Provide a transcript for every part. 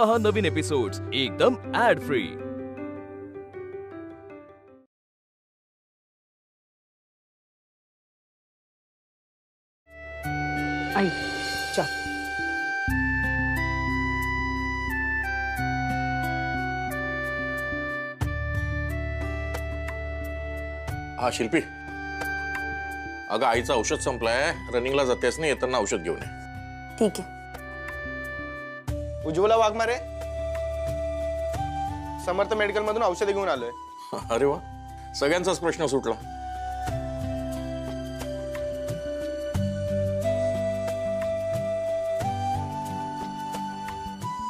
पहा नवीन एपिसोड्स एकदम add free. आई चा हा शिल्पी, अगं आईचं औषध संपलंय, रनिंगला जातेस ना, येताना औषध घेऊन ये। ठीक आहे। उज्ज्वला वाघमारे, समर्थ मेडिकल मधून औषध घेऊन आलोय। अरे वा, सगळ्यांचाच प्रश्न सुटला।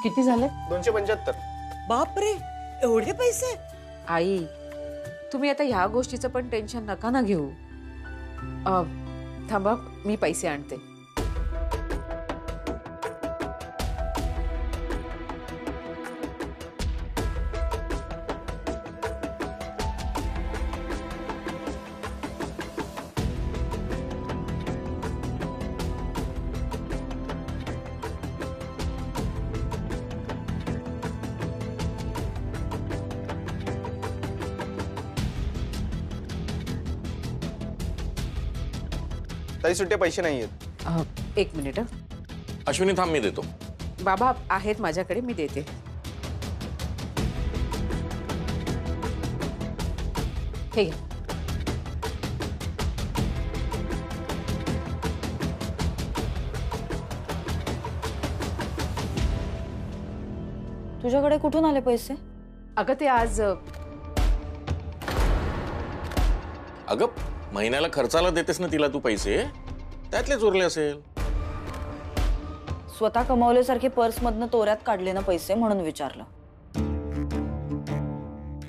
किती झाले? 275। बापरे, एवढे पैसे? आई तुम्ही आता ह्या गोष्टीचं पण टेन्शन नका ना घेऊ। थांबा, मी पैसे आणते। ताई सुट्टे पैसे नाहीयेत। एक मिनिट। अश्विनी थांब, मी देतो। बाबा आहेत माझ्याकडे, मी देते। हे घ्या। तुझ्याकडे कुठून आले पैसे? अगं ते आज अगं महिन्याला खर्चाला देतेस ना तिला तू पैसे, त्यातलेच उरले असेल। स्वतः कमावल्यासारखे पर्स मधनं तोऱ्यात काढले ना पैसे, म्हणून विचारलं।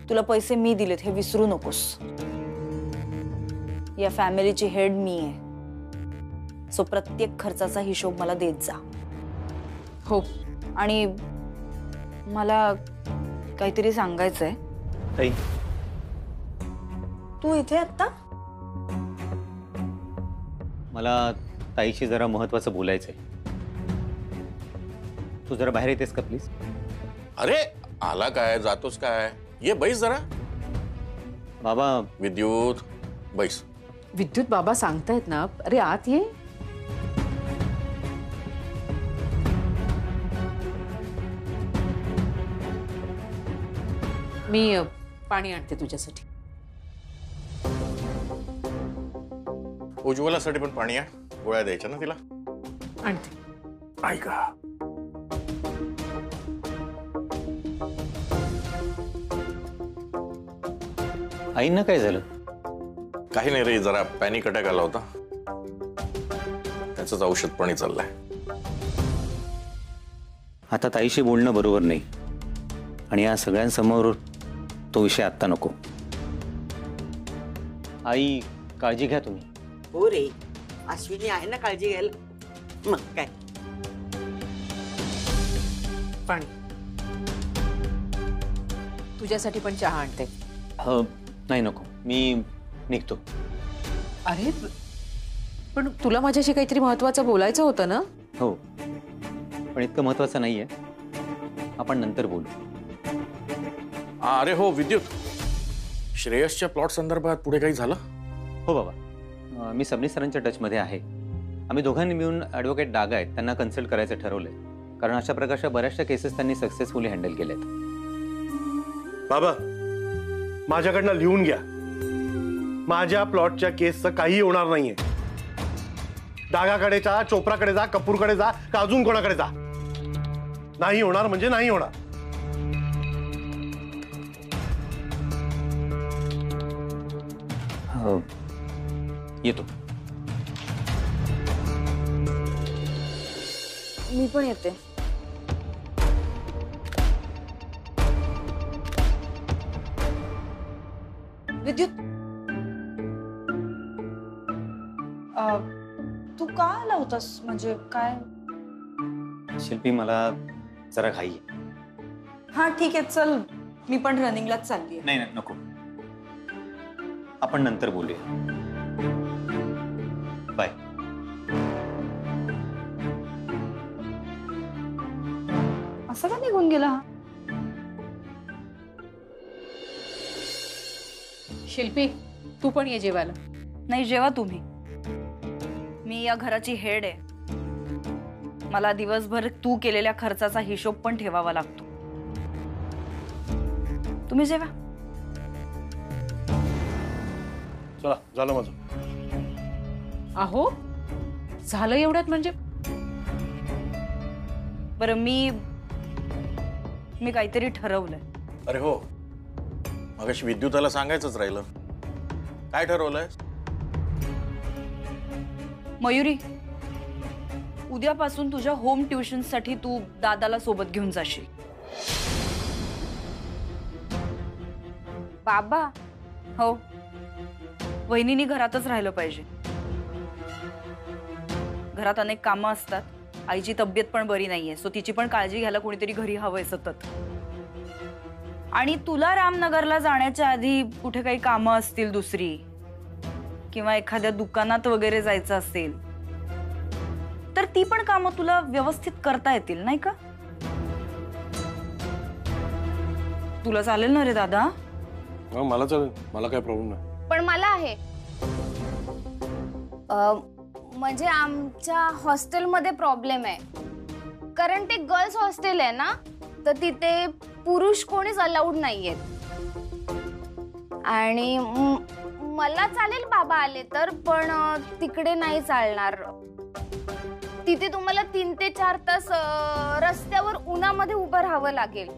तुला पैसे मी दिलेत हे विसरू नकोस। या फॅमिलीची हेड मी आहे, सो प्रत्येक खर्चाचा हिशोब मला देत जा। हो। आणि मला काहीतरी सांगायचंय। ताई तू इथे आता? मला ताईशी जरा महत्त्वाचं बोलायचंय। तू जरा बाहेर येतेस का प्लीज? अरे आला काय, जातोस काय? ये बैस जरा। बाबा विद्युत बैस। विद्युत बाबा सांगतायत ना, अरे आत ये। मी पाणी आणते तुझ्यासाठी। उज्ज्वलासाठी पण पाणी आहे, गोळ्या द्यायच्या ना तिला। आणते। ऐका, आईंना काय झालं? काही नाही रे, जरा पॅनिक अटॅक आला होता, त्याचंच औषध पाणी चाललंय। आता ताईशी बोलणं बरोबर नाही, आणि या सगळ्यांसमोर तो विषय आत्ता नको। आई काळजी घ्या तुम्ही। हो रे, अश्विनी आहे ना काळजी घ्यायला, मग काय। पाणी तुझ्यासाठी पण चहा आणते। नाही नको, मी निघतो। अरे पण तुला माझ्याशी काहीतरी महत्त्वाचं बोलायचं होतं ना? हो, पण इतकं महत्त्वाचं नाहीये, आपण नंतर बोलू। अरे हो विद्युत, श्रेयसच्या प्लॉट संदर्भात पुढे काही झालं? हो बाबा, मी सबनीस सरांच्या टचमध्ये आहे। आम्ही दोघांनी मिळून ॲडव्होकेट डागा आहेत त्यांना कन्सल्ट करायचं ठरवलंय, कारण अशा प्रकारच्या बऱ्याचशा केसेस त्यांनी सक्सेसफुली हँडल केल्यात। बाबा माझ्याकडनं लिहून घ्या, माझ्या प्लॉटच्या केसचं काही होणार नाहीये। डागाकडे जा, चोप्राकडे जा, कपूरकडे जा, का अजून कोणाकडे जा, नाही होणार म्हणजे नाही होणार। येतो। मी पण येते। विद्युत, तू का आला होतास? म्हणजे काय? शिल्पी मला जरा घाई आहे। हा ठीक आहे, चल मी पण रनिंगलाच चालली आहे। नाही नको, आपण नंतर बोलूया। बाय। कसं का निघून गेला हा? शिल्पी तू पण ये जेवायला. नाही, जेवा तुम्ही. मी या घराची हेड आहे. मला दिवसभर तू केलेल्या खर्चाचा हिशोब पण ठेवावा लागतो. तुम्ही जेवा. चला झालं माझं. अहो झालं एवढ्यात म्हणजे? बरं, मी काहीतरी ठरवलंय. अरे हो, मगाशी विद्युताला सांगायचंच राहिलं. काय ठरवलंय? मयुरी, उद्यापासून तुझ्या होम ट्युशन साठी तू दादाला सोबत घेऊन जाशील. बाबा? हो, वहिनीनी घरातच राहिलं पाहिजे. घरात अनेक कामं असतात. आईची तब्येत पण बरी नाहीये, सो तिची पण काळजी घ्यायला कोणीतरी घरी हवंय सतत. आणि तुला रामनगरला जाण्याच्या आधी कुठे काही कामं असतील दुसरी, किंवा एखाद्या दुकानात वगैरे जायचं असेल, तर ती पण कामं तुला व्यवस्थित करता येतील, नाही का? तुला चालेल ना रे दादा? मला चालेल, मला काय प्रॉब्लेम नाही. पण मला आहे. म्हणजे आमच्या हॉस्टेलमध्ये प्रॉब्लेम आहे. कारण ते गर्ल्स हॉस्टेल आहे ना, तर तिथे पुरुष कोणीच अलाउड नाहीयेत. आणि मला चालेल बाबा आले तर, पण तिकडे नाही चालणार. तिथे तुम्हाला 3 ते 4 तास रस्त्यावर उन्हामध्ये उभं राहावं लागेल.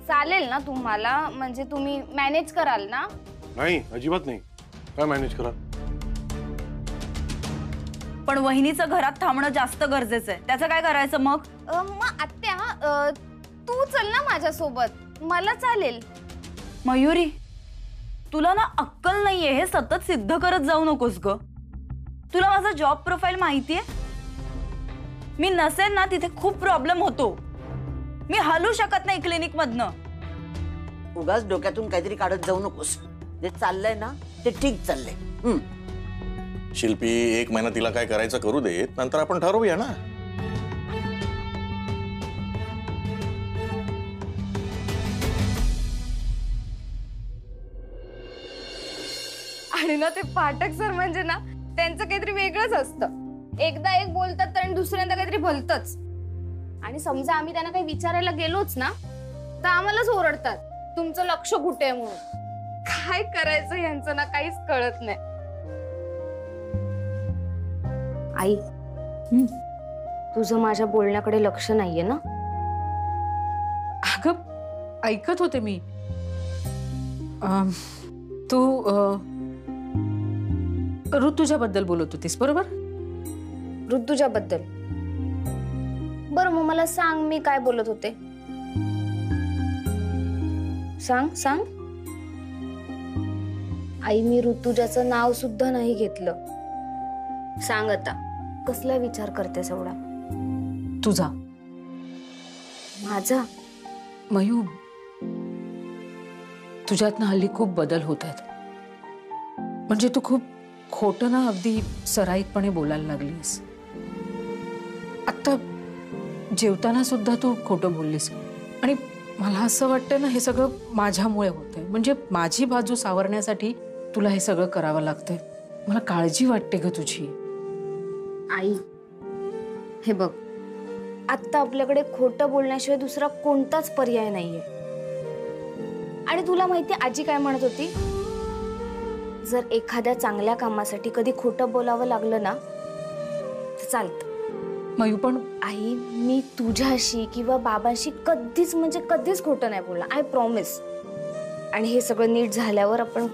चालेल ना तुम्हाला? म्हणजे तुम्ही मॅनेज कराल ना? नाही, अजिबात नाही. काय मॅनेज करा? पण वहिनीचं घरात थांबणं जास्त गरजेचं आहे. त्याचं काय करायचं मग? मग आत्या, तू चल ना माझ्यासोबत. मला चालेल. मयुरी, तुला ना अक्कल नाहीये. हे सतत सिद्ध करत जाऊ नकोस ग. तुला माझा जॉब प्रोफाईल माहितीये. मी नसेल ना तिथे खूप प्रॉब्लेम होतो. मी हलू शकत नाही क्लिनिक मधनं. उगाच डोक्यातून काहीतरी काढत जाऊ नकोस. जे चाललंय ना ते ठीक चाललंय. शिल्पी, 1 महिना तिला काय करायचं करू देत, नंतर आपण ठरवूया ना. आणि ना ते पाठक सर म्हणजे ना, त्यांचं काहीतरी वेगळंच असतं. एकदा एक बोलतात आणि दुसऱ्यांदा काहीतरी भलतच. आणि समजा आम्ही त्यांना काही विचारायला गेलोच ना, तर आम्हालाच ओरडतात, तुमचं लक्ष कुठे आहे म्हणून. काय करायचं यांचं ना काहीच कळत नाही. आई, तुझं माझ्या बोलण्याकडे लक्ष नाहीये ना? अगं ऐकत होते मी. तू ऋतुजाबद्दल बोलत होतीस, बरोबर? ऋतुजाबद्दल? बरं, मग मला सांग मी काय बोलत होते. सांग सांग. आई, मी ऋतुजाचं नाव सुद्धा नाही घेतलं. सांग आता, कसला विचार करतेस एवढा? तुझा. माझा? मयू, तुझ्यातनं हल्ली खूप बदल होत आहेत. म्हणजे तू खूप खोटं ना अगदी सराईतपणे बोलायला लागलीस. आता जेवताना सुद्धा तू खोटं बोललीस. आणि मला असं वाटतं ना, हे सगळं माझ्यामुळे होतंय. म्हणजे माझी बाजू सावरण्यासाठी तुला हे सगळं करावं लागतंय. मला काळजी वाटते ग तुझी. आई, हे बघ, आता आपल्याकडे खोटं बोलण्याशिवाय दुसरा कोणताच पर्याय नाहीये. आणि तुला माहिती आजी काय म्हणत होती? जर एखाद्या चांगल्या कामासाठी कधी खोटं बोलावं लागलं ना, तर चालतं. मयू, पण आई, मी तुझ्याशी किंवा बाबांशी कधीच म्हणजे कधीच खोटं नाही बोलणार. I promise. आणि हे सगळं नीट झाल्यावर आपण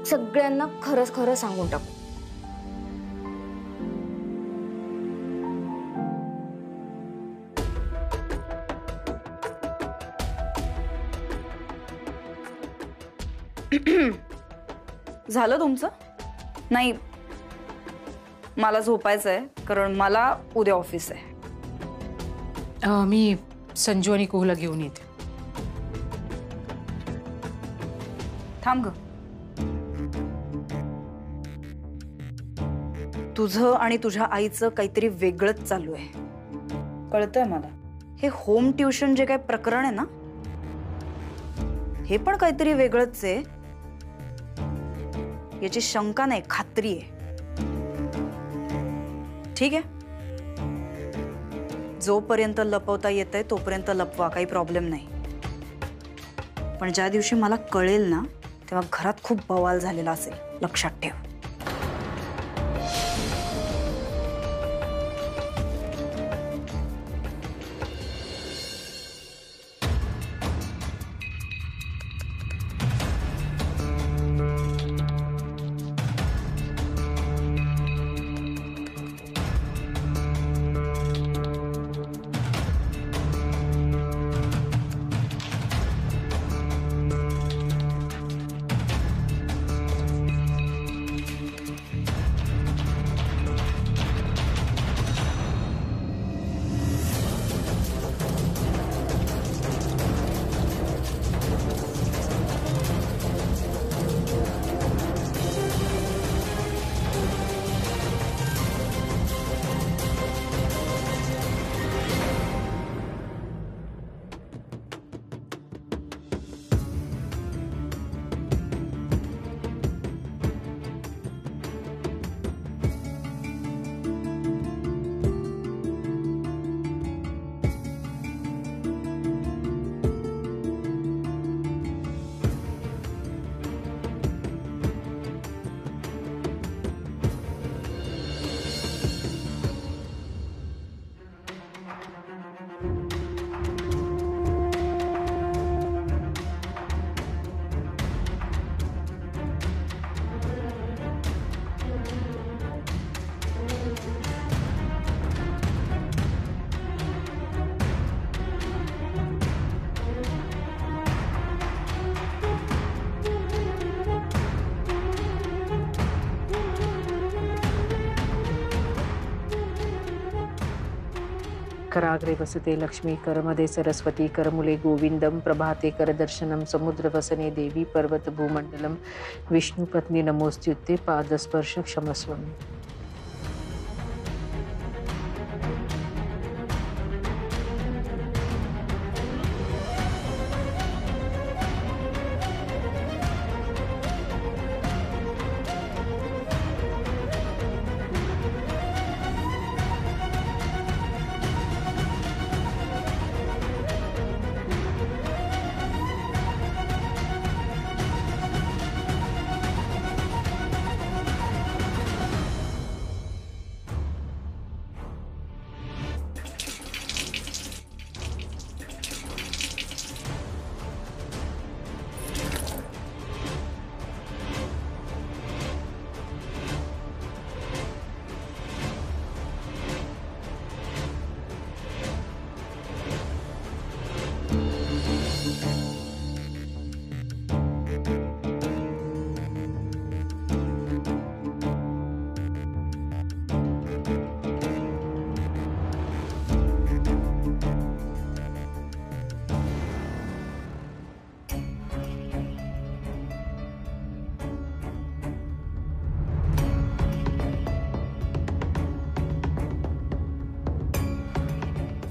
सगळ्यांना खरंच खरं सांगून टाकू. झालं तुमचं? नाही, मला झोपायचंय, कारण मला उद्या ऑफिस आहे. मी संजू आणि कुहूला घेऊन येते. थांब ग. तुझं आणि तुझ्या आईचं काहीतरी वेगळंच चालू आहे, कळतंय मला. हे होम ट्युशन जे काही प्रकरण आहे ना, हे पण काहीतरी वेगळंच आहे याची शंका नाही, खात्री आहे. ठीक आहे, जोपर्यंत लपवता येतंय तोपर्यंत लपवा, काही प्रॉब्लेम नाही. पण ज्या दिवशी मला कळेल ना तेव्हा घरात खूप बवाल झालेला असेल, लक्षात ठेव. कराग्रे वसते लक्ष्मी करमदे सरस्वती करमुले गोविंदम प्रभाते करदर्शनम समुद्रवसने देवी पर्वत भूमंडलम विष्णुपत्नी नमोस्तुते पादस्पर्श क्षमस्व.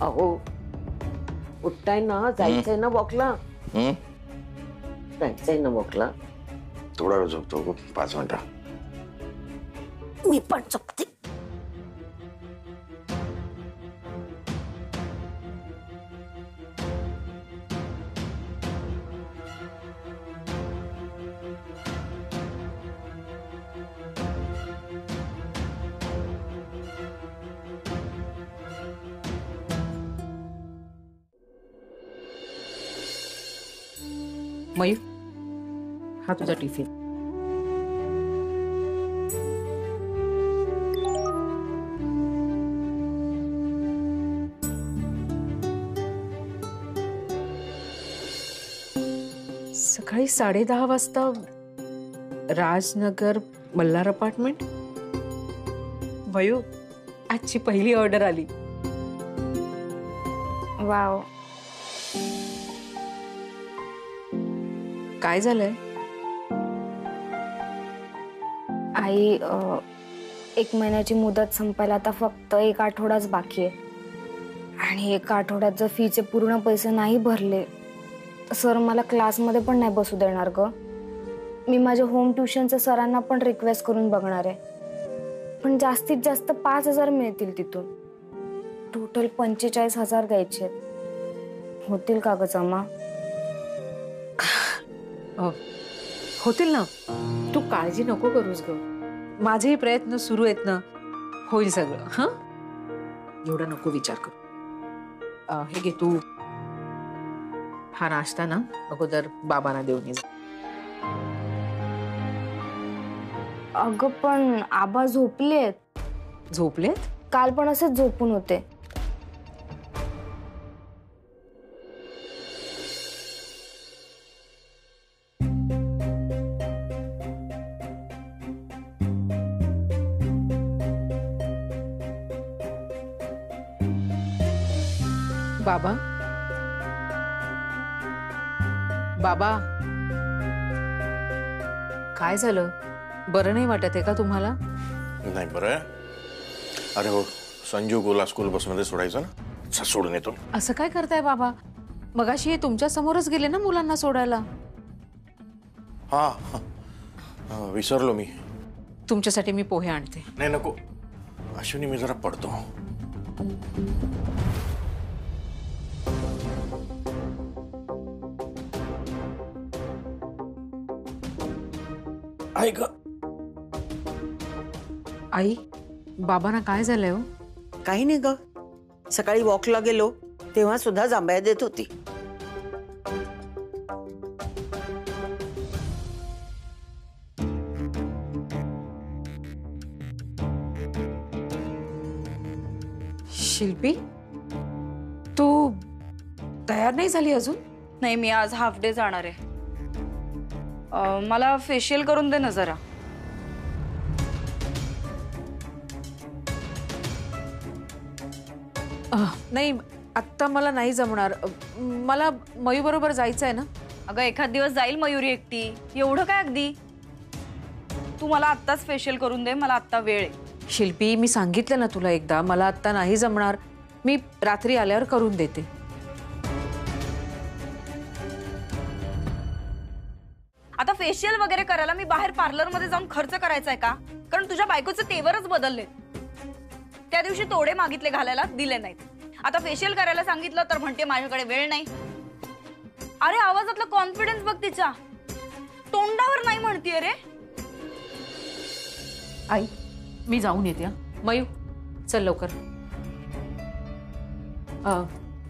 अहो उठताय ना, जायचंय ना वॉकला, जायचंय ना वॉकला. थोडा वेळ झोपतो, 5 मिनिटं. मी पण झोपते. मयूर, हा तुझा टिफिन. सकाळी 10:30 वाजता राजनगर मल्हार अपार्टमेंट. मयूर, आजची पहिली ऑर्डर आली. वाव. काय झालंय? आई, 1 महिन्याची मुदत संपायला आता फक्त 1 आठवडाच बाकी आहे आणि एका आठवड्यात जर फीचे पूर्ण पैसे नाही भरले तर सर मला क्लासमध्ये पण नाही बसू देणार ग. मी माझ्या होम ट्युशनच्या सरांना पण रिक्वेस्ट करून बघणार आहे, पण जास्तीत जास्त 5,000 मिळतील तिथून. टोटल 45,000 द्यायचे. होतील का ग जमा? होतील ना, तू काळजी नको करूस ग. माझेही प्रयत्न सुरू आहेत ना, होईल सगळं. हा, एवढा नको विचार कर. हे घे तू, हा नाश्ता ना अगोदर बाबांना देऊन ये. अगं पण आबा झोपलेत. झोपलेत? काल पण असेच झोपून होते. बाबा, बाबा, काय झालं? बरं नाही वाटत आहे का तुम्हाला? नाही बरं आहे. अरे हो, संजू गोला स्कूल बसमध्ये सोडायचं ना, सोडून येतो. असं काय करताय बाबा? मगाशी हे तुमच्या समोरच गेले ना मुलांना सोडायला. हा, विसरलो मी. तुमच्यासाठी मी पोहे आणते. नाही नको अश्विनी, मी जरा पडतो. ऐक आई, बाबांना काय झालंय हो? काही नाही ग, सकाळी वॉकला गेलो तेव्हा सुद्धा जांभया देत होती. शिल्पी, तू तयार नाही झाली अजून? नाही, मी आज हाफ डे जाणार आहे. मला फेशियल करून दे ना जरा. नाही, आत्ता मला नाही जमणार. मला मयू बरोबर जायचं आहे ना. अगं एखाद दिवस जाईल मयुरी एकटी, एवढं काय अगदी. तू मला आत्ताच फेशियल करून दे, मला आत्ता वेळ आहे. शिल्पी, मी सांगितलं ना तुला एकदा, मला आत्ता नाही जमणार. मी रात्री आल्यावर करून देते. आता फेशियल वगैरे करायला मी बाहेर पार्लरमध्ये जाऊन खर्च करायचा आहे का? कारण तुझ्या बायकोचे तेवरच बदलले. त्या दिवशी तोडे मागितले घालायला, दिले नाहीत. आता फेशियल करायला सांगितलं तर म्हणते माझ्याकडे वेळ नाही. अरे आवाजातला कॉन्फिडन्स बघ तिच्या, तोंडावर नाही म्हणतीये रे. आई, मी जाऊन येते. मयू, चल लवकर.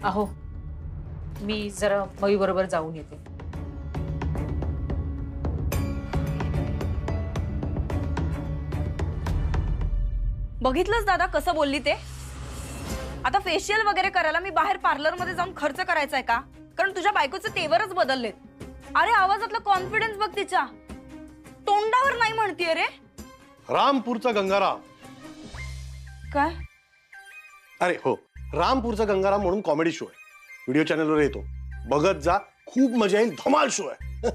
अहो, मी जरा मयू बरोबर जाऊन येते. बघितलंच दादा कसं बोलली ते. आता फेशियल वगैरे करायला मी बाहेर पार्लरमध्ये जाऊन खर्च करायचा आहे का? कारण तुझ्या बायकोचे तेवरच बदललेत. अरे आवाजातला कॉन्फिडन्स बघ तिच्या, तोंडावर नाही म्हणतीये रे. रामपूरचा गंगाराम. काय? अरे हो, रामपूरचा गंगाराम म्हणून कॉमेडी शो आहे, व्हिडिओ चॅनलवर येतो, बघत जा, खूप मजा येईल. धमाल शो आहे.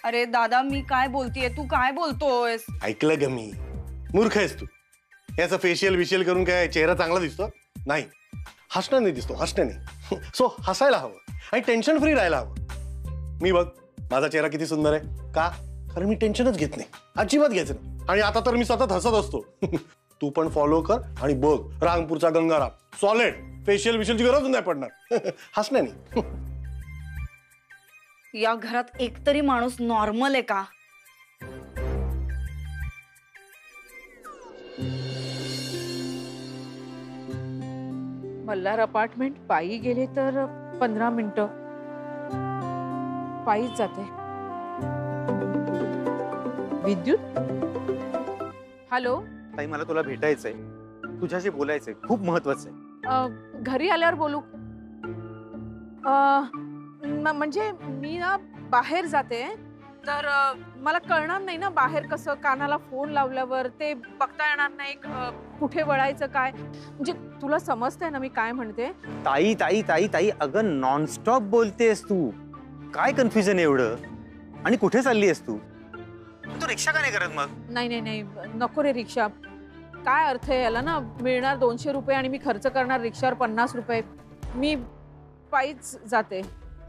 अरे दादा, मी काय बोलतीये, तू काय बोलतोयस? ऐकलं ग मी, मूर्ख आहेस तू. याचं फेशियल विशियल करून काय चेहरा चांगला दिसतो? नाही, हसण्याने दिसतो, हसण्याने. सो हसायला हवं आणि टेन्शन फ्री राहायला हवं. मी बघ, माझा चेहरा किती सुंदर आहे का? कारण मी टेन्शनच घेत नाही, अजिबात घ्यायचं नाही. आणि आता तर मी सतत हसत असतो. तू पण फॉलो कर आणि बघ रामपूरचा गंगाराम. सॉलिड, फेशियल विशियलची गरज नाही पडणार. हसण्याने. या घरात एकतरी माणूस नॉर्मल आहे का? मल्हार अपार्टमेंट पायी गेले तर 15 मिनिटं. पायीच जाते. विद्युत, हॅलो. ताई, मला तुला भेटायचंय, तुझ्याशी बोलायचंय, खूप महत्वाचं आहे. घरी आल्यावर बोलू. म्हणजे मी ना बाहेर जाते, तर मला कळणार नाही ना बाहेर कसं. कानाला फोन लावल्यावर ते बघता येणार नाही कुठे वळायचं काय. म्हणजे तुला समजतंय ना मी काय म्हणते? ताई ताई ताई ताई, अगं नॉनस्टॉप बोलतेस तू. काय कन्फ्युजन एवढं? आणि कुठे चालली आहेस तू? तू रिक्षा का नाही करत मग? नाही नाही नाही, नको रे रिक्षा. काय अर्थ आहे याला ना? मिळणार 200 रुपये आणि मी खर्च करणार रिक्षावर 50 रुपये. मी पायीच जाते.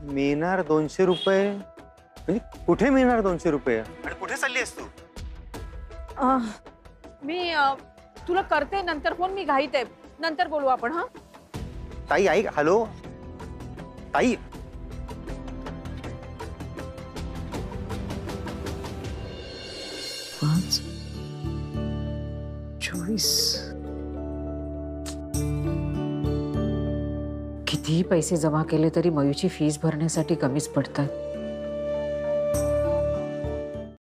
मिळणार 200 रुपये म्हणजे कुठे मिळणार 200 रुपये आणि कुठे चालली आहेस तू? मी तुला करते नंतर फोन. मी घाईत आहे. नंतर बोलू आपण. हा ताई ऐक. हॅलो ताई. पाच 24. कितीही पैसे जमा केले तरी मयूची फीस भरण्यासाठी कमीच पडतात.